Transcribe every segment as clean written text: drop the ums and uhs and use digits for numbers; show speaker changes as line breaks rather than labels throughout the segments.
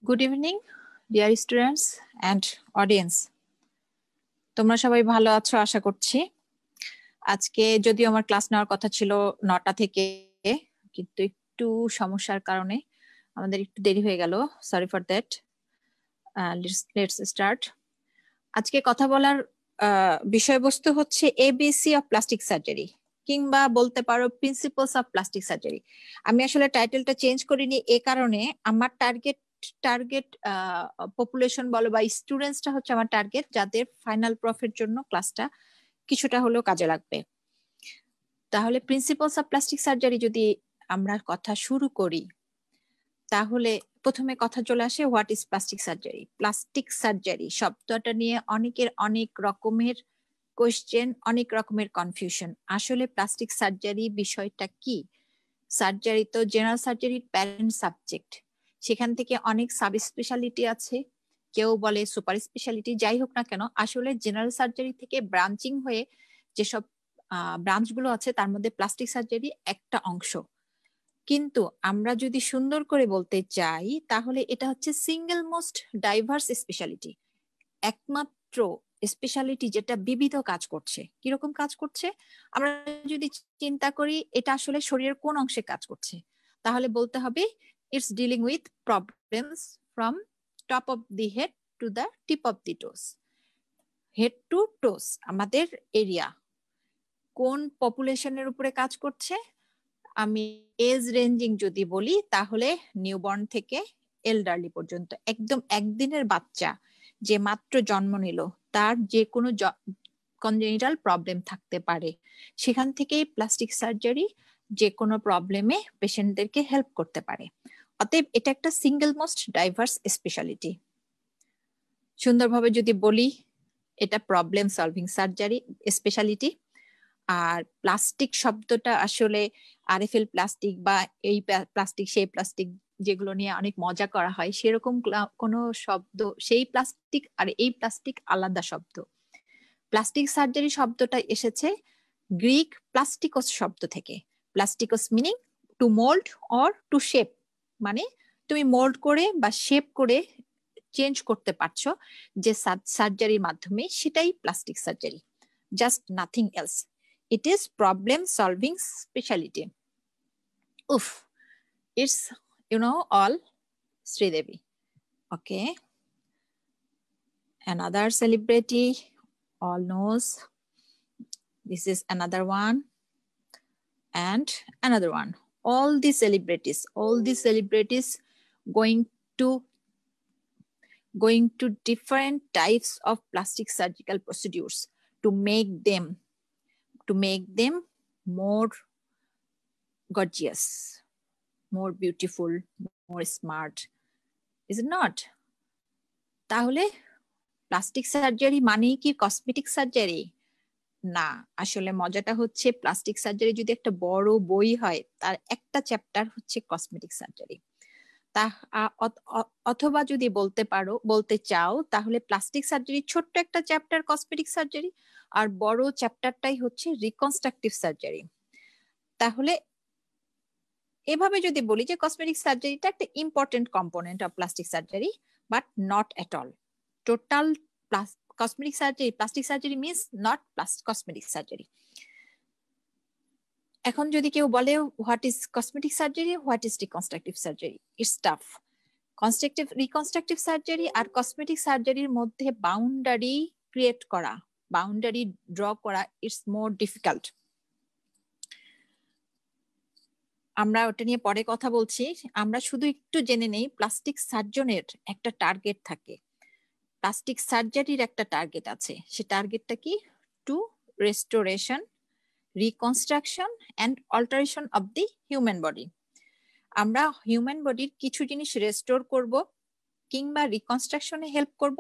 Good evening dear students and audience, তোমরা সবাই ভালো আছো আশা করছি। আজকে যদিও আমার ক্লাস নেওয়ার কথা ছিল 9টা থেকে, কিন্তু একটু সমস্যার কারণে আমাদের একটু দেরি হয়ে গেল। Sorry for that. Let's start. আজকে কথা বলার বিষয়বস্তু হচ্ছে এবিসি অফ প্লাস্টিক সার্জারি, কিংবা বলতে পারো প্রিন্সিপালস অফ প্লাস্টিক সার্জারি। আমি আসলে টাইটেলটা চেঞ্জ করিনি এ কারণে, আমার টার্গেট পপুলেশন বলো বা স্টুডেন্টসটা হচ্ছে আমার টার্গেট, যাদের ফাইনাল প্রফের জন্য ক্লাসটা কিছুটা হলেও কাজে লাগবে। তাহলে প্রিন্সিপালস অফ প্লাস্টিক সার্জারি যদি আমরা কথা শুরু করি, তাহলে প্রথমে কথা চলে আসে what is plastic surgery. Plastic surgery শব্দটা নিয়ে অনেকের অনেক রকমের কোয়েশ্চেন, অনেক রকমের কনফিউশন। আসলে প্লাস্টিক সার্জারি বিষয়টা কি? সার্জারি তো জেনারেল সার্জারির প্যারেন্ট সাবজেক্ট, সেখান থেকে অনেক সাব স্পেশালিটি আছে, কেউ বলে সুপার স্পেশালিটি। যাই হোক না কেন, আসলে জেনারেল সার্জারি থেকে ব্রাঞ্চিং হয়ে যেসব ব্রাঞ্চগুলো আছে তার মধ্যে প্লাস্টিক সার্জারি একটা অংশ। কিন্তু আমরা যদি সুন্দর করে বলতে চাই, তাহলে এটা হচ্ছে সিঙ্গেল মোস্ট ডাইভার্স স্পেশালিটি, একমাত্র স্পেশালিটি যেটা বিবিধ কাজ করছে। কিরকম কাজ করছে আমরা যদি চিন্তা করি, এটা আসলে শরীরের কোন অংশে কাজ করছে, তাহলে বলতে হবে it's dealing with problems from top of the head to the tip of the toes. Head to toes আমাদের এরিয়া কোন পপুলেশনের উপরে কাজ করছে। আমি এজ রেঞ্জিং যদি বলি, তাহলে নিউবর্ন থেকে এলডারলি পর্যন্ত, একদম একদিনের বাচ্চা যে মাত্র জন্ম নিল, তার যে কোনো কনজেনিটাল প্রবলেম থাকতে পারে, সেখান থেকেই প্লাস্টিক সার্জারি যে কোনো প্রবলেমে পেশেন্টদেরকে হেল্প করতে পারে। অতএব এটা একটা সিঙ্গেল মোস্ট ডাইভার্স স্পেশালিটি। সুন্দরভাবে যদি বলি, এটা প্রবলেম সলভিং সার্জারি স্পেশালিটি। আর প্লাস্টিক শব্দটা আসলে আরএফএল প্লাস্টিক বা এই প্লাস্টিক সেই প্লাস্টিক যেগুলো নিয়ে অনেক মজা করা হয়, সেরকম কোনো শব্দ, সেই প্লাস্টিক আর এই প্লাস্টিক আলাদা শব্দ। প্লাস্টিক সার্জারি শব্দটা এসেছে গ্রিক প্লাস্টিকোস শব্দ থেকে। Plastikos meaning to mould or to shape, মানে তুমি মোল্ড করে বা শেপ করে চেঞ্জ করতে পারছো যে সার্জারির মাধ্যমে, সেটাই plastic surgery, just nothing else. It is problem solving specialty. Oof, it's all Sridevi. Okay, another celebrity, all knows. This is another one and another one. All these celebrities going to different types of plastic surgical procedures to make them more gorgeous, more beautiful, more smart, is it not? তাহলে plastic surgery মানেই কি cosmetic surgery? না, আসলে মজাটা হচ্ছে plastic surgery যদি একটা বড় বই হয়, তার একটা চ্যাপ্টার হচ্ছে কসমেটিক সার্জারি। তা অথবা যদি বলতে চাও, তাহলে প্লাস্টিক সার্জারি ছোট্ট একটা চ্যাপ্টার কসমেটিক সার্জারি, আর বড় চ্যাপ্টারটাই হচ্ছে রিকনস্ট্রাকটিভ সার্জারি। তাহলে এভাবে যদি বলি যে কসমেটিক সার্জারিটা একটা important component of plastic surgery, but not at all. Total cosmetic surgery, plastic surgery means not cosmetic surgery. এখন যদি কেউ বলে what is cosmetic surgery, what is reconstructive surgery, it's tough. Reconstructive surgery আর cosmetic সার্জারির মধ্যে boundary create করা, boundary draw করা, it's more difficult. আমরা ওটা নিয়ে পরে কথা বলছি। আমরা শুধু একটু জেনে নেই, প্লাস্টিক সার্জনের একটা টার্গেট থাকে, প্লাস্টিক সার্জারির একটা টার্গেট আছে। সে টার্গেটটা কি? To restoration, reconstruction and alteration of the human body. আমরা হিউম্যান বডির কিছু জিনিস রেস্টোর করব, কিংবা রিকনস্ট্রাকশনে হেল্প করব,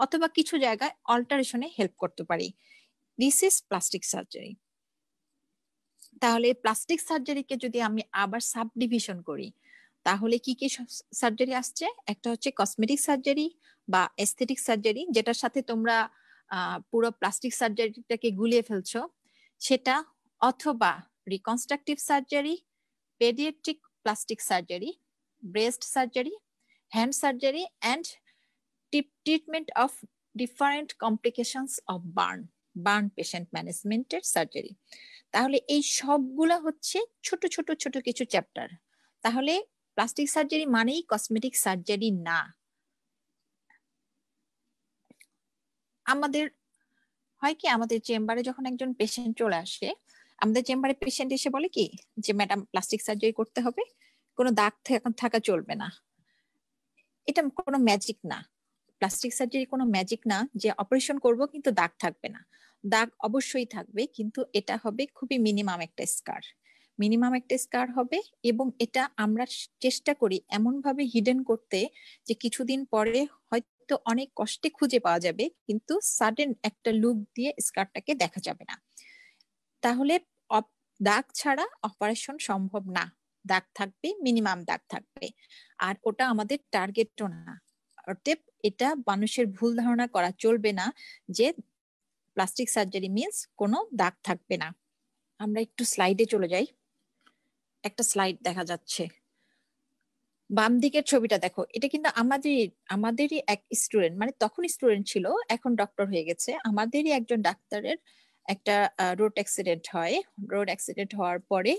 অথবা কিছু জায়গায় অল্টারেশনে হেল্প করতে পারি। This is plastic surgery. তাহলে প্লাস্টিক সার্জারিকে যদি আমি আবার সাব ডিভিশন করি, তাহলে কি কি সার্জারি আসছে? একটা হচ্ছে কসমেটিক সার্জারি বা এস্থেটিক সার্জারি, যেটার সাথে তোমরা পুরো প্লাস্টিক সার্জারিটাকে গুলিয়ে ফেলছো, সেটা। অথবা reconstructive surgery, paediatric plastic surgery, breast surgery, hand surgery and treatment of different complications of burn patient ম্যানেজমেন্টের সার্জারি। তাহলে এই সবগুলা হচ্ছে ছোট ছোট ছোট কিছু চ্যাপ্টার। তাহলে প্লাস্টিক সার্জারি মানেই কসমেটিক সার্জারি না। আমাদের হয় কি, আমাদের চেম্বারে যখন একজন পেশেন্ট চলে আসে, আমাদের চেম্বারে পেশেন্ট এসে বলে কি যে ম্যাডাম প্লাস্টিক সার্জারি করতে হবে, কোনো দাগ থাকা চলবে না। এটা কোনো ম্যাজিক না। প্লাস্টিক সার্জারি কোনো ম্যাজিক না যে অপারেশন করব কিন্তু দাগ থাকবে না। দাগ অবশ্যই থাকবে, কিন্তু এটা হবে খুবই মিনিমাম একটা স্কার হবে। এবং এটা আমরা চেষ্টা করি এমন ভাবে হিডেন করতে যে কিছুদিন পরে হয়তো অনেক কষ্টে খুঁজে পাওয়া যাবে, কিন্তু সাডেন একটা লুক দিয়ে স্কারটাকে দেখা যাবে না। তাহলে দাগ ছাড়া অপারেশন সম্ভব না। দাগ থাকবে, মিনিমাম দাগ থাকবে, আর ওটা আমাদের টার্গেটও না। অতএব এটা মানুষের ভুল ধারণা করা চলবে না যে প্লাস্টিক সার্জারি মিন্স কোনো দাগ থাকবে না। আমরা একটু স্লাইডে চলে যাই। একটা স্লাইড দেখা যাচ্ছে, বাম দিকের ছবিটা দেখো। এটা কিন্তু আমাদেরই এক স্টুডেন্ট, মানে তখন স্টুডেন্ট ছিল, এখন ডক্টর হয়ে গেছে। আমাদেরই একজন ডাক্তারের একটা রোড অ্যাক্সিডেন্ট হওয়ার পরে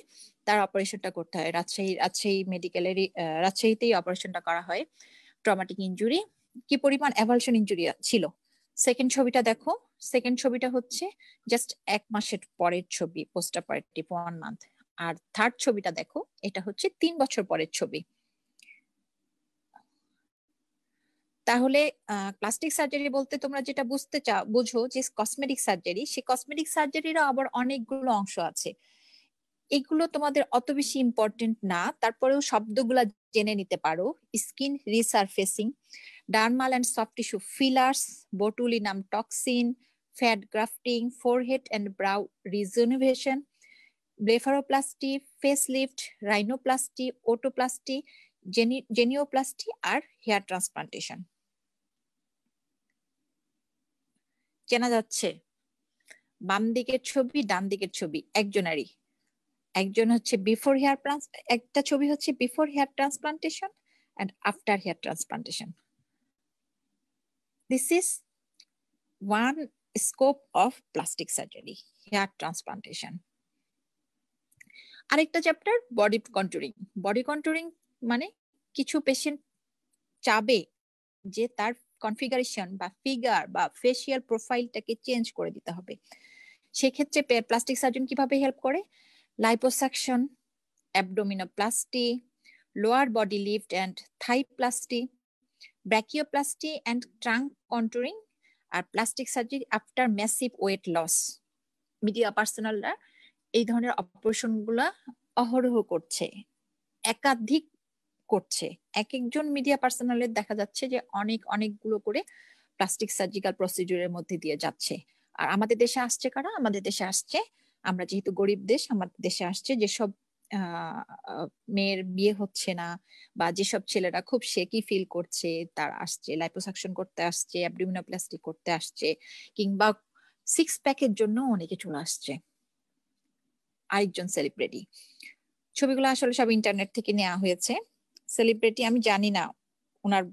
তার অপারেশনটা করতে হয় রাজশাহী মেডিকেলেরই, রাজশাহীতেই অপারেশনটা করা হয়। ট্রমাটিক ইনজুরি, কি পরিমাণ অ্যাভালশন ইনজুরি ছিল। সেকেন্ড ছবিটা দেখো। সেকেন্ড ছবিটা হচ্ছে জাস্ট 1 মাসের পরের ছবি, পোস্ট অপারেটিভ 1 মান্থ। আর থার্ড ছবিটা দেখো, এটা হচ্ছে 3 বছর পরের ছবি। তাহলে প্লাস্টিক সার্জারি বলতে তোমরা যেটা বুঝো যে কসমেটিক সার্জারি, সেই কসমেটিক সার্জারিরও আবার অনেকগুলো অংশ আছে। এগুলো তোমাদের অত বেশি ইম্পর্টেন্ট না, তারপরেও শব্দগুলা জেনে নিতে পারো। Skin resurfacing, dermal and soft tissue fillers, botulinum toxin, fat grafting, forehead and brow rejuvenation, blepharoplasty, facelift, rhinoplasty, otoplasty, genioplasty আর হেয়ার ট্রান্সপ্লান্টেশন। চেনা যাচ্ছে? বাম দিকের ছবি, ডান দিকের ছবি একজনেরই। একজন হচ্ছে একটা ছবি হচ্ছে before hair transplantation and after hair transplantation. This is one scope of plastic surgery, hair transplantation. আরেকটা chapter body contouring. Body contouring মানে কিছু পেশেন্ট চাবে যে তার কনফিগারেশন বা ফিগার বা ফেসিয়াল প্রোফাইলটাকে চেঞ্জ করে দিতে হবে। সেক্ষেত্রে প্লাস্টিক সার্জন কিভাবে হেল্প করে? Liposuction, abdominoplasty, lower body lift and thighplasty, brachioplasty and trunk contouring, আর plastic surgery after massive weight loss. Media পার্সোনালরা এই ধরনের অপারেশন গুলা অহরহ করছে, একাধিক করছে। এক একজন মিডিয়া পার্সোনালের দেখা যাচ্ছে যে অনেকগুলো করে প্লাস্টিক সার্জিক্যাল প্রসিডিউরের মধ্যে দিয়ে যাচ্ছে। আর আমাদের দেশে আসছে কারা? আমাদের দেশে আসছে, আমরা যেহেতু গরিব দেশ, আমাদের দেশে আসছে যেসব মেয়ের বিয়ে হচ্ছে না বা যেসব ছেলেরা খুব শেকি ফিল করছে, তারা আসছে লাইপোসাকশন করতে আসছে, অ্যাবডোমিনোপ্লাস্টি করতে আসছে, কিংবা 6 প্যাকের জন্য অনেকে চলে আসছে। আরেকজন সেলিব্রিটি, ছবিগুলো আসলে সব ইন্টারনেট থেকে নেওয়া হয়েছে। সেলিব্রিটি, আমি জানি না ওনার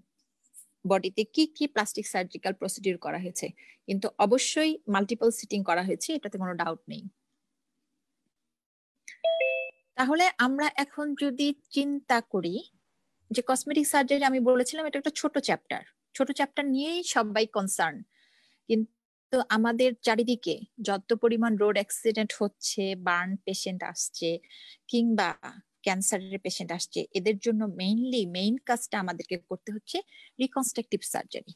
বডিতে কি কি প্লাস্টিক সার্জিক্যাল প্রসিডিউর করা হয়েছে, কিন্তু অবশ্যই মাল্টিপল সিটিং করা হয়েছে, এটাতে কোনো ডাউট নেই। তাহলে আমরা এখন যদি চিন্তা করি যে কসমেটিক সার্জারি, আমি বলেছিলাম এটা একটা ছোট চ্যাপ্টার নিয়েই সবাই কনসার্ন, কিন্তু আমাদের চারিদিকে যত পরিমাণ রোড অ্যাক্সিডেন্ট হচ্ছে, বার্ন পেশেন্ট আসছে কিংবা ক্যান্সারের পেশেন্ট আসছে, এদের জন্য মেইন কাজটা আমাদেরকে করতে হচ্ছে রিকনস্ট্রাকটিভ সার্জারি।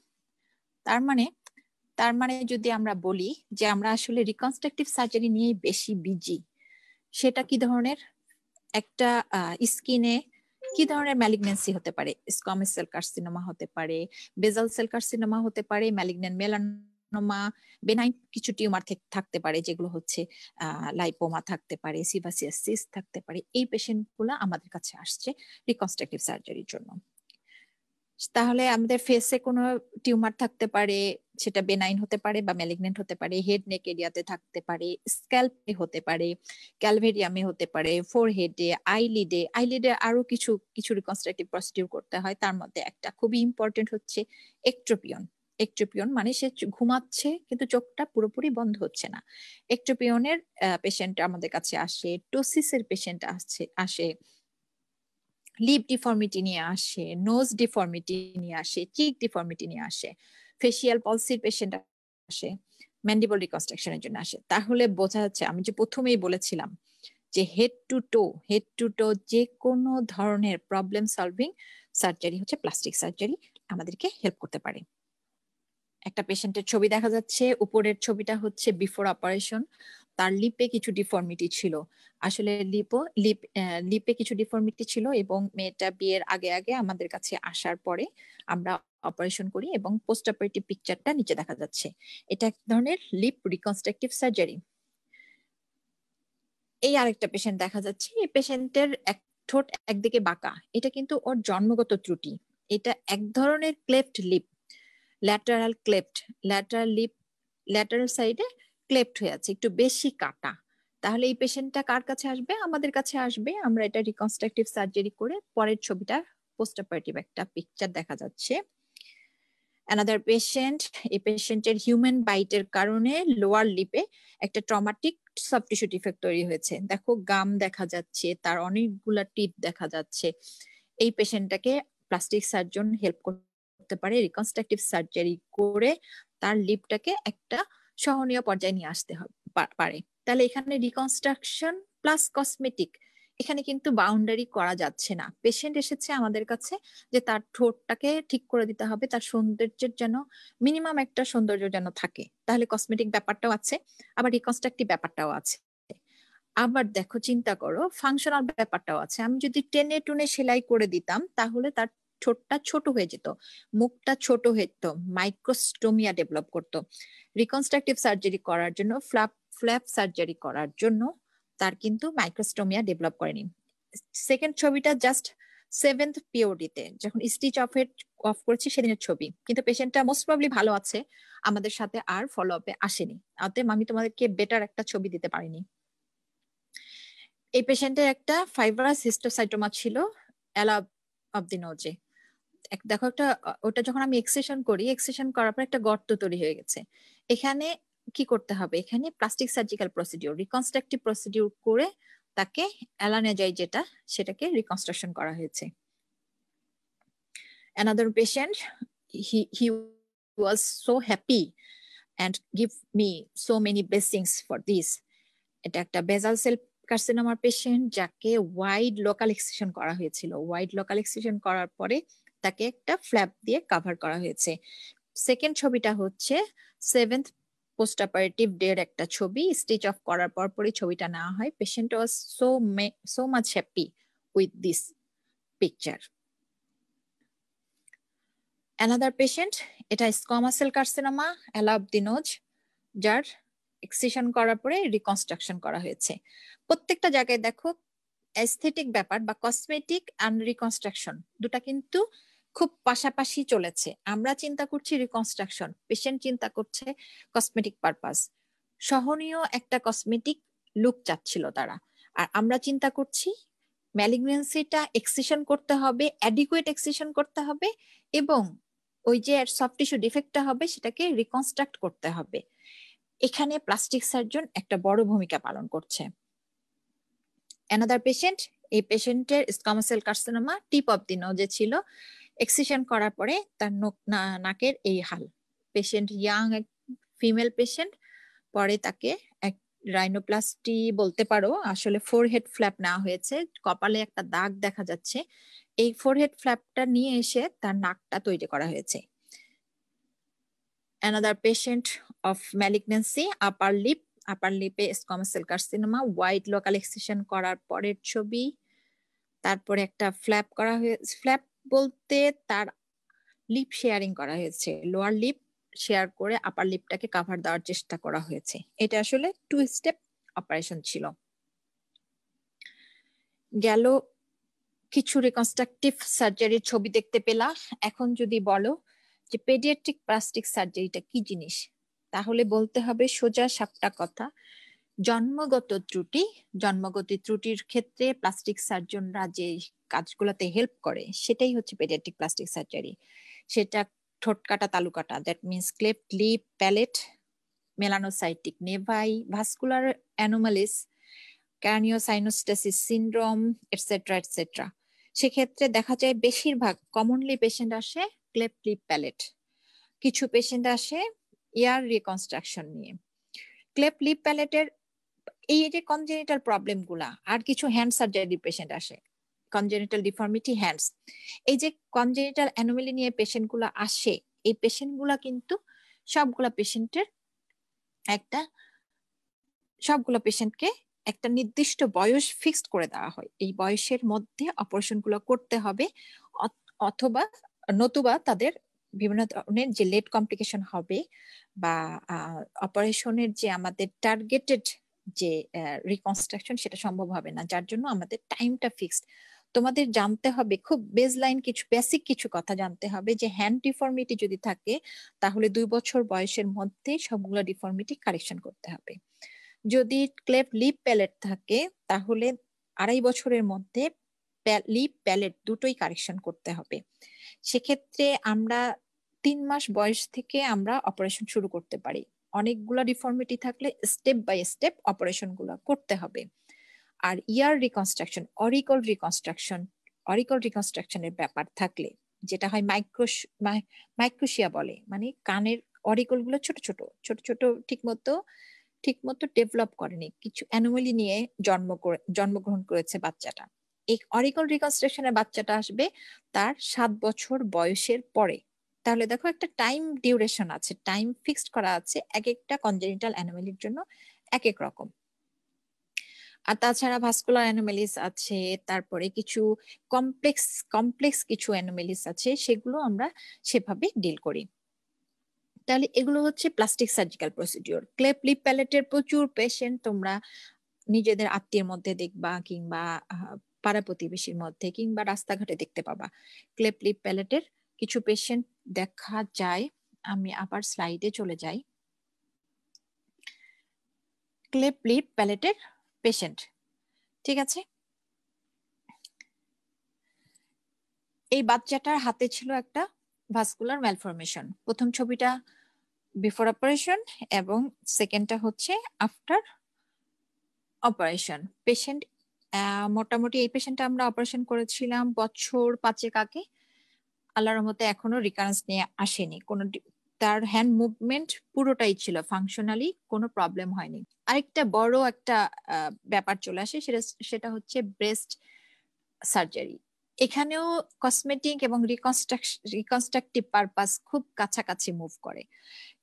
তার মানে যদি আমরা বলি যে আমরা আসলে রিকনস্ট্রাকটিভ সার্জারি নিয়ে বেশি বিজি, সেটা কি ধরনের? একটা স্কিনে কি ধরনের ম্যালিগনেন্সি হতে পারে? স্কোয়ামাস সেল কার্সিনোমা হতে পারে, বেজাল সেল কার্সিনোমা হতে পারে, ম্যালিগন্যান্ট মেলানোমা, বেনাইন কিছু টিউমার থাকতে পারে, যেগুলো হচ্ছে লাইপোমা থাকতে পারে, সিবাসিয়াস সিস্ট থাকতে পারে। এই পেশেন্ট গুলো আমাদের কাছে আসছে রিকনস্ট্রাকটিভ সার্জারির জন্য। তাহলে আমাদের ফেসে কোনো টিউমার থাকতে পারে, সেটা বেনাইন হতে পারে বা ম্যালিগনেন্ট হতে পারে, হেড নেক এরিয়াতে থাকতে পারে, স্ক্যাল্পে হতে পারে, ক্যালভেরিয়ামে হতে পারে, ফোরহেডে, আইলিডে আরো কিছু কিছু রিকনস্ট্রাকটিভ প্রসিডিউর করতে হয়। তার মধ্যে একটা খুবই ইম্পর্টেন্ট হচ্ছে একট্রোপিয়ন। একট্রোপিয়ন মানে সে ঘুমাচ্ছে কিন্তু চোখটা পুরোপুরি বন্ধ হচ্ছে না। একট্রোপিয়নের পেশেন্ট আমাদের কাছে আসে, টোসিসের পেশেন্ট আসে, লিপ ডিফর্মিটি নিয়ে আসে, নোজ ডিফর্মিটি নিয়ে আসে, চিক ডিফর্মিটি নিয়ে আসে, ফেসিয়াল পলসির পেশেন্ট আসে, ম্যান্ডিবল রিকনস্ট্রাকশনের জন্য আসে। তাহলে বোঝা যাচ্ছে, আমি যে প্রথমেই বলেছিলাম যে হেড টু টো যে কোনো ধরনের প্রবলেম সলভিং সার্জারি হচ্ছে প্লাস্টিক সার্জারি, আমাদেরকে হেল্প করতে পারে। একটা পেশেন্টের ছবি দেখা যাচ্ছে, উপরের ছবিটা হচ্ছে বিফোর অপারেশন। তার লিপে কিছু ডিফর্মিটি ছিল, আসলে লিপে কিছু ডিফর্মিটি ছিল, এবং মেয়েটা বিয়ের আগে আগে আমাদের কাছে আসার পরে আমরা অপারেশন করি, এবং পোস্ট অপারেটিভ পিকচারটা নিচে দেখা যাচ্ছে। এটা এক ধরনের লিপ রিকনস্ট্রাকটিভ সার্জারি। এই আরেকটা পেশেন্ট দেখা যাচ্ছে, এই পেশেন্টের ঠোঁট একদিকে বাঁকা, এটা কিন্তু ওর জন্মগত ত্রুটি। এটা এক ধরনের cleft lip, lateral cleft, lateral সাইডে ক্লেফট হয়ে আছে, একটু বেশি কাটা। তাহলে এই পেশেন্টটা কার কাছে আসবে? আমাদের কাছে আসবে। আমরা এটা রিকনস্ট্রাকটিভ সার্জারি করে, পরের ছবিটা পোস্ট অপারেটিভ একটা পিকচার দেখা যাচ্ছে। অ্যানাদার পেশেন্ট, এই পেশেন্টের হিউম্যান বাইটের কারণে লোয়ার লিপে একটা ট্রমাটিক সফট টিস্যু ডিফেক্ট তৈরি হয়েছে। দেখো গাম দেখা যাচ্ছে, তার অনেকগুলা টিথ দেখা যাচ্ছে। এই পেশেন্টটাকে প্লাস্টিক সার্জন হেল্প করতে পারে, রিকনস্ট্রাকটিভ সার্জারি করে তার লিপটাকে একটা সহনীয় পর্যায়ে নিয়ে আসতে পারে। তাহলে এখানে রিকনস্ট্রাকশন প্লাস কসমেটিক, এখানে কিন্তু বাউন্ডারি করা যাচ্ছে না। পেশেন্ট এসেছে আমাদের কাছে যে তার ঠোঁটটাকে ঠিক করে দিতে হবে, তার সৌন্দর্যের যেন মিনিমাম একটা সৌন্দর্য যেন থাকে, তাহলে কসমেটিক ব্যাপারটাও আছে, আবার রিকনস্ট্রাকটিভ ব্যাপারটাও আছে। আবার দেখো, চিন্তা করো, ফাংশনাল ব্যাপারটাও আছে। আমি যদি টেনে টুনে সেলাই করে দিতাম তাহলে তার ঠোঁটটা ছোট হয়ে যেত, মুখটা ছোট হয়ে যেত, মাইক্রোস্টোমিয়া ডেভেলপ করতো। রিকনস্ট্রাকটিভ সার্জারি করার জন্য, ফ্ল্যাপ সার্জারি করার জন্য তার কিন্তু মাইক্রোস্টোমিয়া ডেভেলপ করেনি। সেকেন্ড ছবিটা জাস্ট 7th পিওডিতে যখন স্টিচ অফ করেছি সেদিনের ছবি, কিন্তু পেশেন্টটা মোস্ট প্রবলি ভালো আছে, আমাদের সাথে আর ফলো আপে আসেনি। অতএব আমি তোমাদেরকে বেটার একটা ছবি দিতে পারিনি। এই পেশেন্টের একটা ফাইব্রাস হিস্টোসাইটোমা ছিল অ্যালাব অব দি নোজে। দেখো একটা, ওটা যখন আমি এক্সেশন করি, এক্সেশন করার পর একটা গর্ত তৈরি হয়ে গেছে। এখানে কি করতে হবে? এখানে plastic surgical procedure, reconstructive procedure করে তাকে অ্যালানেজাই যেটা, সেটাকে রিকনস্ট্রাকশন করা হয়েছে। Another patient, he was so happy and give me so many blessings for this. এটা একটা বেজাল সেল কার্সিনোমার পেশেন্ট, যাকে ওয়াইড লোকাল এক্সিশন করা হয়েছিল। ওয়াইড লোকাল এক্সিশন করার পরে তাকে একটা ফ্ল্যাপ দিয়ে কভার করা হয়েছে। সেকেন্ড ছবিটা হচ্ছে 7th পোস্ট অপারেটিভ ডের একটা ছবি, স্টিচ অফ করার পরই ছবিটা নেওয়া হয়। Patient was so much happy with this picture. Another patient, এটা squama cell carcinoma ala of the nose, যার এক্সিশন করার পরে রিকনস্ট্রাকশন করা হয়েছে। প্রত্যেকটা জায়গায় দেখো এস্থেটিক ব্যাপার বা কসমেটিক অ্যান্ড রিকনস্ট্রাকশন দুটা কিন্তু খুব পাশাপাশি চলেছে। আমরা চিন্তা করছি রিকনস্ট্রাকশন, পেশেন্ট চিন্তা করছে কসমেটিক পারপাস। সহনীয় একটা কসমেটিক লুক চাচ্ছিল তারা, আর আমরা চিন্তা করছি ম্যালিগনেন্সিটা এক্সিশন করতে হবে, অ্যাডিকুয়েট এক্সিশন করতে হবে, এবং ওই যে সফট টিস্যু ডিফেক্টটা হবে সেটাকে রিকনস্ট্রাক্ট করতে হবে। এখানে প্লাস্টিক সার্জন একটা বড় ভূমিকা পালন করছে। অ্যানাদার পেশেন্ট, এই পেশেন্টের squama cell carcinoma tip of the নোজে ছিল। এক্সিশন করার পরে তার নাকের এই হাল। পেশেন্ট ইয়াং ফিমেল পেশেন্ট, পরে তাকে এক রাইনোপ্লাস্টি বলতে পারো, আসলে ফোরহেড ফ্ল্যাপ নেওয়া হয়েছে, কপালে একটা দাগ দেখা যাচ্ছে। এই ফোরহেড ফ্ল্যাপটা নিয়ে এসে তার নাকটা তৈরি করা হয়েছে। Another patient of malignancy, upper লিপে squama cell carcinoma, wide local excision করার পরের ছবি। তারপরে একটা ফ্ল্যাপ করা হয়েছে, ফ্ল্যাপ বলতে তার লিপ শেয়ারিং করা হয়েছে, লোয়ার লিপ শেয়ার করে আপার লিপটাকে কভার দেওয়ার চেষ্টা করা হয়েছে। এটা আসলে 2 স্টেপ অপারেশন ছিল। গেল কিছু রিকনস্ট্রাকটিভ সার্জারির ছবি দেখতে পেলা। এখন যদি বলো যে পেডিয়াট্রিক প্লাস্টিক সার্জারিটা কি জিনিস, তাহলে বলতে হবে সোজা সাপটা কথা, জন্মগত ত্রুটির ক্ষেত্রে প্লাস্টিক সার্জনরা যে কাজগুলোতে হেল্প করে সেটাই হচ্ছে পেডিয়াট্রিক প্লাস্টিক সার্জারি। সেটা ঠোঁট কাটা, তালু কাটা, that means cleft lip, palate, melanocytic nevi, vascular anomalies, craniosynostosis syndrome, etcetera etcetera. সেক্ষেত্রে দেখা যায় বেশিরভাগ কমনলি পেশেন্ট আসে ক্লেফট লিপ প্যালেট, কিছু পেশেন্ট আসে ইয়ার রিকনস্ট্রাকশন নিয়ে। ক্লেফট লিপ প্যালেটের এই যে কনজেনিটাল প্রবলেম গুলা, আর কিছু হ্যান্ড সার্জারি পেশেন্ট আসে, কনজেনিটাল ডিফর্মিটি হ্যান্ডস। এই যে কনজেনিটাল অ্যানোমালি নিয়ে পেশেন্ট গুলা আসে, এই পেশেন্ট গুলা কিন্তু সবগুলা পেশেন্টকে একটা নির্দিষ্ট বয়স ফিক্সড করে দেওয়া হয়। এই বয়সের মধ্যে অপারেশন গুলো করতে হবে, অথবা নতুবা তাদের বিভিন্ন ধরনের যে লেট কমপ্লিকেশন হবে বা অপারেশনের যে আমাদের টার্গেটেড যে রিকনস্ট্রাকশন সেটা সম্ভব হবে না, যার জন্য আমাদের টাইমটা ফিক্সড। তোমাদের জানতে হবে খুব বেসলাইন কিছু বেসিক কিছু কথা জানতে হবে, যে হ্যান্ড ডিফর্মিটি যদি থাকে তাহলে 2 বছর বয়সের মধ্যে সবগুলো ডিফর্মিটি কারেকশন করতে হবে। যদি ক্লেফট লিপ প্যালেট থাকে তাহলে 2.5 বছরের মধ্যে লিপ প্যালেট দুটোই কারেকশন করতে হবে। সেক্ষেত্রে আমরা 3 মাস বয়স থেকে আমরা অপারেশন শুরু করতে পারি। অনেকগুলো ডিফর্মিটি থাকলে স্টেপ বাই স্টেপ অপারেশন গুলো করতে হবে। আর ইয়ার রিকনস্ট্রাকশন, অরিকল রিকনস্ট্রাকশনের ব্যাপার থাকলে, যেটা হয় মাইক্রোশিয়া বলে, মানে কানের অরিকল গুলো ছোট ছোট ছোট ছোট ঠিকমতো ডেভেলপ করেনি, কিছু অ্যানোমালি নিয়ে জন্মগ্রহণ করেছে বাচ্চাটা। এই অরিকল রিকনস্ট্রাকশনের বাচ্চাটা আসবে তার 7 বছর বয়সের পরে। তাহলে দেখো একটা টাইম ডিউরেশন আছে, টাইম ফিক্সড করা আছে এক একটা কনজেনিটাল অ্যানোমালির জন্য এক এক রকম। আর তাছাড়া ভাস্কুলার অ্যানোমালিস আছে, তারপরে কিছু কমপ্লেক্স কিছু অ্যানোমালিস আছে, সেগুলো আমরা সেভাবে ডিল করি। তাহলে এগুলো হচ্ছে plastic surgical procedure. Cleft lip প্যালেটের প্রচুর পেশেন্ট তোমরা নিজেদের আত্মীয়ের মধ্যে দেখবা, কিংবা পাড়া প্রতিবেশীর মধ্যে, কিংবা রাস্তাঘাটে দেখতে পাবা ক্লেফট লিপ প্যালেটের কিছু পেশেন্ট দেখা যায়। আমি আবার স্লাইডে চলে যাই। ক্লেফট লিপ প্যালেটের পেশেন্ট, ঠিক আছে। এই বাচ্চাটার হাতে ছিল একটা ভাস্কুলার ম্যালফরমেশন। প্রথম ছবিটা বিফোর অপারেশন এবং সেকেন্ডটা হচ্ছে আফটার অপারেশন। পেশেন্ট মোটামুটি এই পেশেন্টটা আমরা অপারেশন করেছিলাম বছর 5 আগে। আল্লাহর রহমতে এখনো রিকারেন্স নিয়ে আসেনি, কোনো তার হ্যান্ড মুভমেন্ট পুরোটাই ছিল ফাংশনালি, কোনো প্রবলেম হয়নি। আরেকটা বড় একটা ব্যাপার চলে আসে, সেটা হচ্ছে ব্রেস্ট সার্জারি। এখানেও কসমেটিক এবং রিকনস্ট্রাকটিভ পারপাস খুব কাছাকাছি মুভ করে।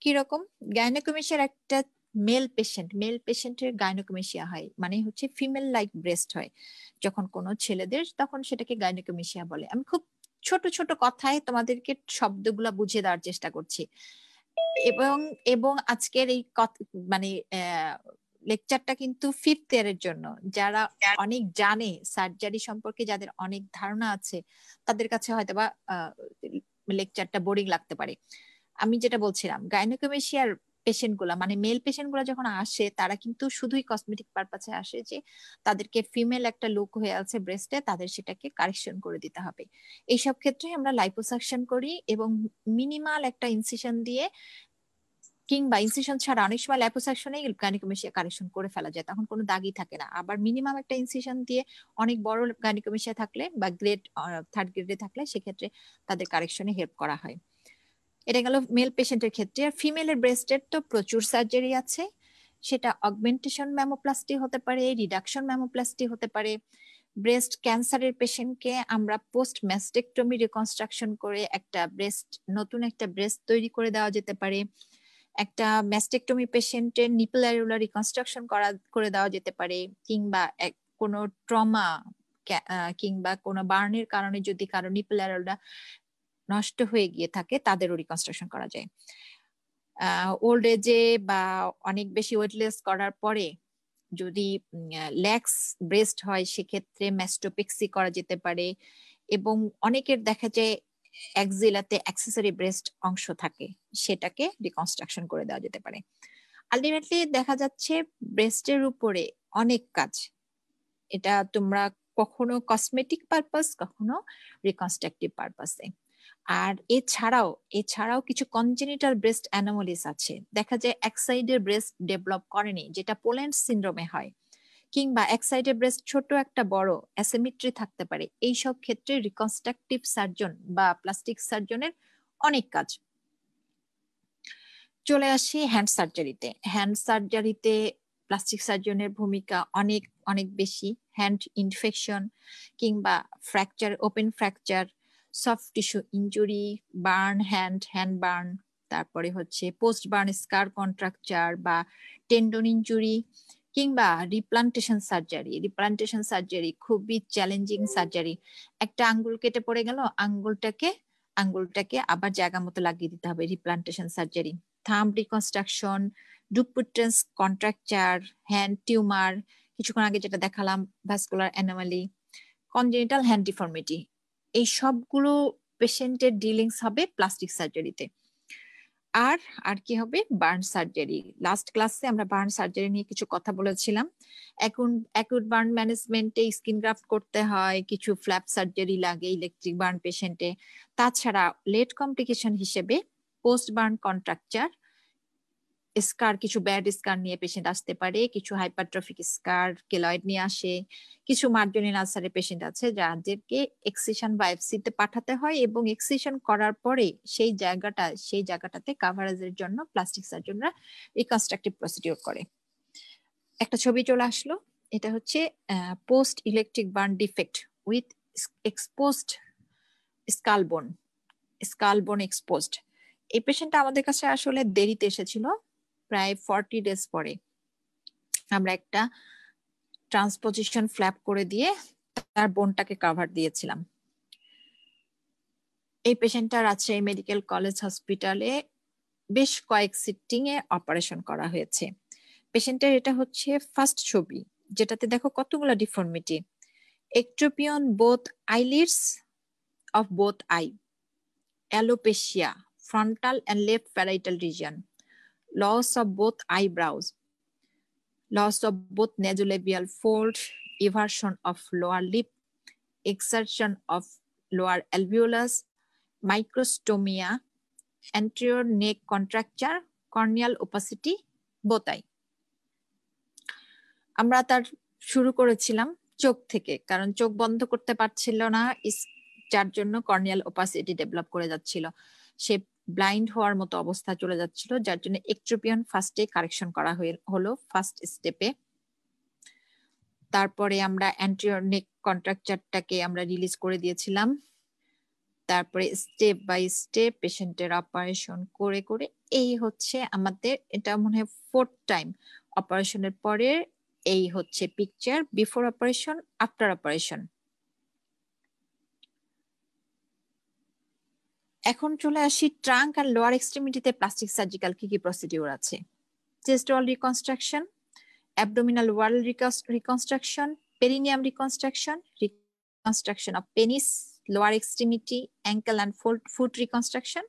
কিরকম? গাইনোকমেশিয়ার একটা মেল পেশেন্টের গাইনোকমেশিয়া হয়, মানে হচ্ছে ফিমেল লাইক ব্রেস্ট হয় যখন কোনো ছেলেদের, তখন সেটাকে গাইনোকমেশিয়া বলে। আমি খুব ছোট ছোট কথায় তোমাদেরকে শব্দগুলা বুঝিয়ে দেওয়ার চেষ্টা করছি। এবং আজকের এই মানে লেকচারটা কিন্তু 5th ইয়ারের জন্য, যারা অনেক জানে সার্জারি সম্পর্কে, যাদের অনেক ধারণা আছে, তাদের কাছে হয়তো বা লেকচারটা বোরিং লাগতে পারে। আমি যেটা বলছিলাম, গাইনোকমেশিয়ার পেশেন্ট গুলা, মানে মেল পেশেন্ট গুলা যখন আসে, তারা কিন্তু শুধুই কসমেটিক পারপাসে আসে, যে তাদেরকে ফিমেল একটা লুক হয়ে আছে ব্রেস্টে, তাদের সেটাকে কারেকশন করে দিতে হবে। এইসব ক্ষেত্রে আমরা লাইপোসাকশন করি এবং মিনিমাল একটা ইনসিশন দিয়ে, কিংবা ইনসিশন ছাড়া অনেক সময় ল্যাপোসাকশনে গাইনোকমেশিয়া কারেকশন করে ফেলা যায়, তখন কোনো দাগই থাকে না। আবার মিনিমাম একটা ইনসিশন দিয়ে অনেক বড় গাইনোকমেশিয়া থাকলে বা গ্রেড 3rd গ্রেডে থাকলে সেক্ষেত্রে তাদের কারেকশনে হেল্প করা হয়। এটা গেল মেল পেশেন্টের ক্ষেত্রে। আর ফিমেলের ব্রেস্টের তো প্রচুর সার্জারি আছে, সেটা অগমেন্টেশন ম্যামোপ্লাস্টি হতে পারে, রিডাকশন ম্যামোপ্লাস্টি হতে পারে। ব্রেস্ট ক্যান্সারের পেশেন্টকে আমরা পোস্ট ম্যাস্টেকটমি রিকনস্ট্রাকশন করে নতুন একটা ব্রেস্ট তৈরি করে দেওয়া যেতে পারে। একটা ম্যাস্টেকটমি পেশেন্টের নিপল অ্যারেওলা রিকনস্ট্রাকশন করে দেওয়া যেতে পারে, কিংবা কোনো ট্রমা কিংবা কোনো বার্নের কারণে যদি কারো নিপল অ্যারেওলা নষ্ট হয়ে গিয়ে থাকে, তাদেরও রিকনস্ট্রাকশন করা যায়। ওল্ড এজে বা অনেক বেশি ওয়েটলেস করার পরে যদি ল্যাক্স ব্রেস্ট হয় সেক্ষেত্রে ম্যাস্টোপেক্সি করা যেতে পারে, এবং অনেকের দেখা যায় অ্যাক্সিলাতে অ্যাক্সেসরি ব্রেস্ট অংশ থাকে, সেটাকে রিকনস্ট্রাকশন করে দেওয়া যেতে পারে। আলটিমেটলি দেখা যাচ্ছে ব্রেস্টের উপরে অনেক কাজ, এটা তোমরা কখনো কসমেটিক পারপাস, কখনো রিকনস্ট্রাকটিভ পারপাসে। আর এছাড়াও কিছু কনজেনিটাল ব্রেস্ট অ্যানোমালিস আছে, দেখা যায় এক সাইডের ব্রেস্ট ডেভেলপ করেনি, যেটা পোল্যান্ড সিনড্রোমে হয়, কিংবা এক সাইডের ব্রেস্ট ছোট একটা বড় অ্যাসিমেট্রি থাকতে পারে। এইসব ক্ষেত্রে রিকনস্ট্রাকটিভ সার্জন বা প্লাস্টিক সার্জনের অনেক কাজ। চলে আসি হ্যান্ড সার্জারিতে। হ্যান্ড সার্জারিতে প্লাস্টিক সার্জনের ভূমিকা অনেক অনেক বেশি। হ্যান্ড ইনফেকশন কিংবা fracture, open fracture, soft tissue injury, burn hand burn, তারপরে হচ্ছে পোস্ট বার্ন স্কার কন্ট্রাকচার বা টেন্ডন ইনজুরি, কিংবা রিপ্লান্টেশন সার্জারি খুবই চ্যালেঞ্জিং সার্জারি। একটা আঙ্গুল কেটে পড়ে গেল, আঙ্গুলটাকে আবার জায়গা মতো লাগিয়ে দিতে হবে, replantation surgery. Thumb reconstruction, Dupuytren's contracture, hand tumour, কিছুক্ষণ আগে যেটা দেখালাম vascular anomaly, congenital hand deformity, এই সবগুলো পেশেন্টের ডিলিংস হবে প্লাস্টিক সার্জারিতে। আর আর কি হবে, বার্ন সার্জারি। লাস্ট ক্লাসে আমরা বার্ন সার্জারি নিয়ে কিছু কথা বলেছিলাম। এখন অ্যাকুট বার্ন ম্যানেজমেন্টে স্কিন গ্রাফট করতে হয়, কিছু ফ্ল্যাপ সার্জারি লাগে ইলেকট্রিক বার্ন পেশেন্টে। তাছাড়া লেট কমপ্লিকেশন হিসেবে পোস্ট বার্ন কন্ট্রাকচার, স্কার, কিছু ব্যাড স্কার নিয়ে পেশেন্ট আসতে পারে, কিছু হাইপারট্রফিক স্কার কেলয়েড নিয়ে আসে, কিছু মার্জনিন আলসারের পেশেন্ট আছে যাদেরকে এক্সিশন বায়োপসিতে পাঠাতে হয়, এবং এক্সিশন করার পরে সেই জায়গাটাতে কাভারেজের জন্য প্লাস্টিক সার্জনরা রিকনস্ট্রাকটিভ প্রসিডিওর করে। একটা ছবি চলে আসলো, এটা হচ্ছে post electric burn defect with exposed skull bone exposed. এই পেশেন্টটা আমাদের কাছে আসলে দেরিতে এসেছিল, প্রায় 40 ডেজ পরে। আমরা একটা ট্রান্সপোজিশন ফ্ল্যাপ করে দিয়ে তার বোনটাকে কাভার দিয়েছিলাম। এই পেশেন্টটা রাজশাহী মেডিকেল কলেজ হসপিটালে বেশ কয়েক সিটিং এ অপারেশন করা হয়েছে। পেশেন্টের এটা হচ্ছে ফার্স্ট ছবি, যেটাতে দেখো কতগুলো deformity, ectropion both eyelids of both eye, alopecia, frontal and left parietal region, loss of both eyebrows, loss of both nasolabial fold, eversion of lower lip, exertion of lower alveolus, microstomia, anterior neck contracture, corneal opacity, both eye. আমরা তার শুরু করেছিলাম চোখ থেকে, কারণ চোখ বন্ধ করতে পারছিল না, যার জন্য কর্নিয়াল ওপাসিটি ডেভেলপ করে যাচ্ছিল, সে ব্লাইন্ড হওয়ার মতো অবস্থা চলে যাচ্ছিল, যার জন্য একট্রোপিয়ন ফার্স্টে কারেকশন করা হলো ফার্স্ট স্টেপে। তারপরে আমরা অ্যান্টেরিয়র নেক কন্ট্রাকচারটাকে আমরা রিলিজ করে দিয়েছিলাম। তারপরে স্টেপ বাই স্টেপ পেশেন্টের অপারেশন করে করে এই হচ্ছে আমাদের, এটা মনে হয় 4th টাইম অপারেশনের পরে। এই হচ্ছে picture before operation, after operation. এখন চলে আসি ট্রাঙ্ক আর লোয়ার এক্সট্রিমিটিতে প্লাস্টিক সার্জিক্যাল কি কি প্রসিডিউর আছে। Chest wall reconstruction, abdominal wall reconstruction, perineum reconstruction of penis, lower extremity, ankle and foot reconstruction,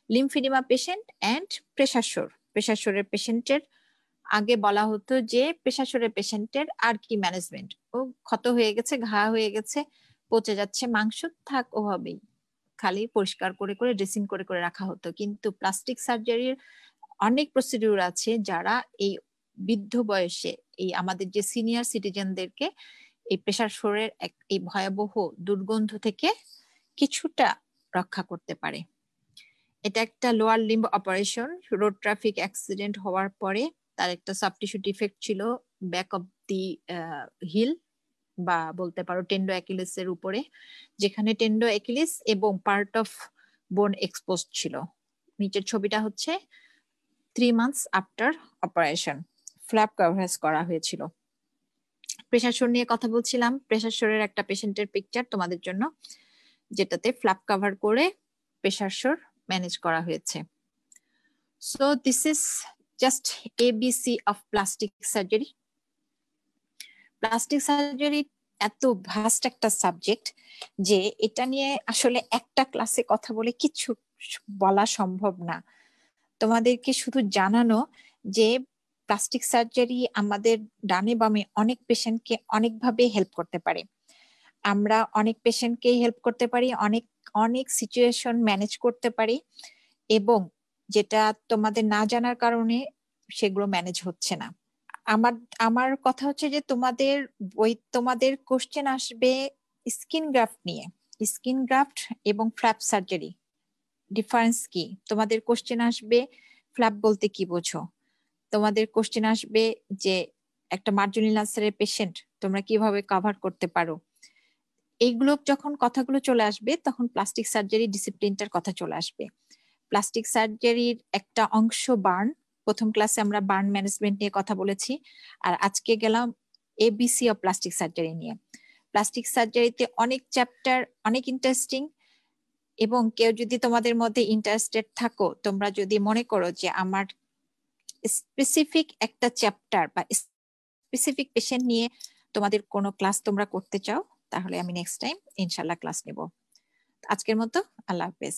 lymphoedema patient and pressure শোরের পেশেন্টের আগে বলা হতো যে প্রেসার শোরের পেশেন্টের আর কি ম্যানেজমেন্ট, ও ক্ষত হয়ে গেছে, ঘা হয়ে গেছে, পচে যাচ্ছে মাংস, থাক ওভাবেই, খালি পরিষ্কার করে করে ড্রেসিং করে করে রাখা হতো। কিন্তু প্লাস্টিক সার্জারির অনেক প্রসিডিউর আছে যারা এই বৃদ্ধ বয়সে এই আমাদের যে সিনিয়র সিটিজেনদেরকে এই প্রেসার শোরের এই ভয়াবহ দুর্গন্ধ থেকে কিছুটা রক্ষা করতে পারে। এটা একটা lower limb operation. Road traffic accident হওয়ার পরে তার একটা সফট টিস্যু ডিফেক্ট ছিল ব্যাক অফ দি হিল, বা বলতে পারো টেন্ডো অ্যাকিলিস এর উপরে, যেখানে টেন্ডো অ্যাকিলিস এবং পার্ট অফ বোন এক্সপোজড ছিল। নিচের ছবিটা হচ্ছে 3 months after operation, flap coverage করা হয়েছিল। প্রেসার শোর নিয়ে কথা বলছিলাম, প্রেসার শোরের একটা পেশেন্টের পিকচার তোমাদের জন্য, যেটাতে ফ্ল্যাপ কভার করে প্রেসার শোর ম্যানেজ করা হয়েছে। So this is just ABC of plastic surgery. Plastic surgery এত ভাস্ট একটা সাবজেক্ট যে এটা নিয়ে আসলে একটা ক্লাসে কথা বলে কিছু বলা সম্ভব না। তোমাদেরকে শুধু জানানো যে প্লাস্টিক সার্জারি আমাদের ডানে বামে অনেক পেশেন্টকে অনেকভাবে হেল্প করতে পারে। আমরা অনেক পেশেন্টকেই হেল্প করতে পারি, অনেক অনেক সিচুয়েশন ম্যানেজ করতে পারি, এবং যেটা তোমাদের না জানার কারণে সেগুলো ম্যানেজ হচ্ছে না। আমার আমার কথা হচ্ছে যে তোমাদের কোশ্চেন আসবে স্কিন গ্রাফট নিয়ে। স্কিন গ্রাফট এবং ফ্ল্যাপ সার্জারি ডিফারেন্স কি? তোমাদের কোশ্চেন আসবে ফ্ল্যাপ বলতে কি বোঝো? তোমাদের কোশ্চেন আসবে যে একটা মার্জুনিল আলসারের পেশেন্ট তোমরা কিভাবে কভার করতে পারো। এইগুলো যখন কথাগুলো চলে আসবে তখন প্লাস্টিক সার্জারি ডিসিপ্লিনটার কথা চলে আসবে। প্লাস্টিক সার্জারির একটা অংশ বার্ন। প্রথম ক্লাসে আমরা বার্ন ম্যানেজমেন্ট নিয়ে কথা বলেছি, আর আজকে গেলাম এবিসি অফ প্লাস্টিক সার্জারি নিয়ে। প্লাস্টিক সার্জারিতে অনেক চ্যাপ্টার, অনেক ইন্টারেস্টিং, এবং কেউ যদি তোমাদের মধ্যে ইন্টারেস্টেড থাকো, তোমরা যদি মনে করো যে আমার স্পেসিফিক একটা চ্যাপ্টার বা স্পেসিফিক পেশেন্ট নিয়ে তোমাদের কোনো ক্লাস তোমরা করতে চাও, তাহলে আমি নেক্সট টাইম ইনশাল্লাহ ক্লাস নেব। আজকের মতো আল্লাহ হাফেজ।